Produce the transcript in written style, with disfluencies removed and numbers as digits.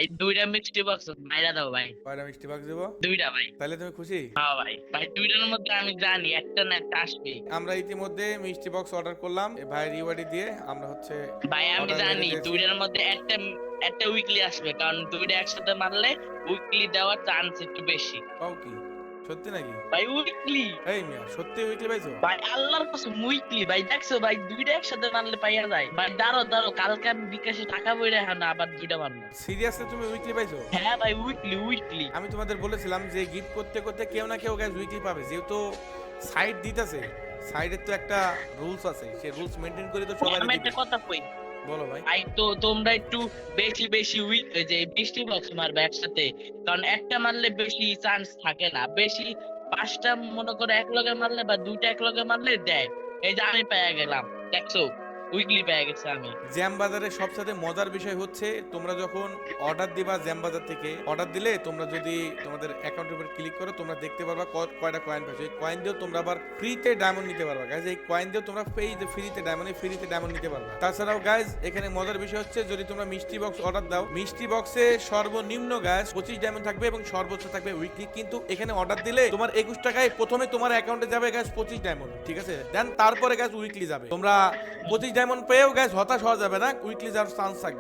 ভাই দুইটা মিষ্টি বক্স মাইরা দাও ভাই। কয়টা মিষ্টি বক্স দেবো? দুইটা ভাই। তাহলে তুমি খুশি? হ্যাঁ ভাই, ভাই দুইটার মধ্যে আমি জানি একটা না একটা আসবেই। আমরা ইতিমধ্যে মিষ্টি বক্স অর্ডার করলাম ভাইয়ের ইউআইডি দিয়ে, আমরা হচ্ছে ভাই আমি অর্ডার মেরে জানি দিয়েছি। দুইটার মধ্যে একটা একটা উইকলি আসবে, কারণ দুইটা একসাথে মারলে উইকলি দেওয়ার চান্স একটু বেশি। পাও কি? সত্যি নাকি? ভাই উইকলি। এই মিয়া, সত্যি উইকলি পাইছো? ভাই আল্লাহর কসম উইকলি ভাই, দেখছো ভাই দুইটা একসাথে মারলে পাইয়া যায় ভাই। দাঁড়ো দাঁড়ো, কালকে আমি বিকাশে টাকা বইরে এখন আবার দুইটা মারবো। সিরিয়াসলি তুমি উইকলি পাইছো? হ্যাঁ ভাই উইকলি উইকলি। আমি তোমাদের বলেছিলাম যে গিফট করতে করতে কেউ না কেউ গাইজ উইকলি পাবে, যেহেতু সাইড দিতেছে, সাইডের তো একটা রুলস আছে, সেই রুলস মেনটেন করে তো সবাই আমি দিবে। একটা কথা কই বলো ভাই। ভাই, তো তোমরা একটু বেশি বেশি উইক যে মিষ্টি বক্স মারবে একসাথে, কারণ একটা মারলে বেশি চান্স থাকে না। বেশি পাঁচটা মনে করো এক লগে মারলে বা দুইটা এক লগে মারলে দেয়। এই যে আমি পেয়ে গেলাম, দেখছো উইকলি পেয়ে গেছে আমি। জ্যাম বাজারের সবচেয়ে মজার বিষয় হচ্ছে তোমরা যখন অর্ডার দিবা জ্যাম বাজার থেকে, অর্ডার দিলে তোমরা যদি তোমাদের অ্যাকাউন্টের উপর ক্লিক করো তোমরা দেখতে পারবা কয়টা কয়েন পাইছো। এই কয়েন দিয়েও তোমরা আবার ফ্রিতে ডায়মন্ড নিতে পারবা গাইজ। এই কয়েন দিয়েও তোমরা এই যে ফ্রিতে ডায়মন্ড নিতে পারবা। তাছাড়াও গাইজ এখানে মজার বিষয় হচ্ছে যদি তোমরা মিষ্টি বক্স অর্ডার দাও, মিষ্টি বক্সে সর্বনিম্ন গাইজ 25 ডায়মন্ড থাকবে এবং সর্বোচ্চ থাকবে উইকলি। কিন্তু এখানে অর্ডার দিলে তোমার 21 টাকায় প্রথমে তোমার অ্যাকাউন্টে যাবে গাইজ 25 ডায়মন্ড, ঠিক আছে? দেন তারপরে গাইজ উইকলি যাবে। তোমরা 25 ডায়মন্ড পেয়েও গাইজ হতাশ হওয়া যাবে না, উইকলি যাওয়ার চান্স থাকবে।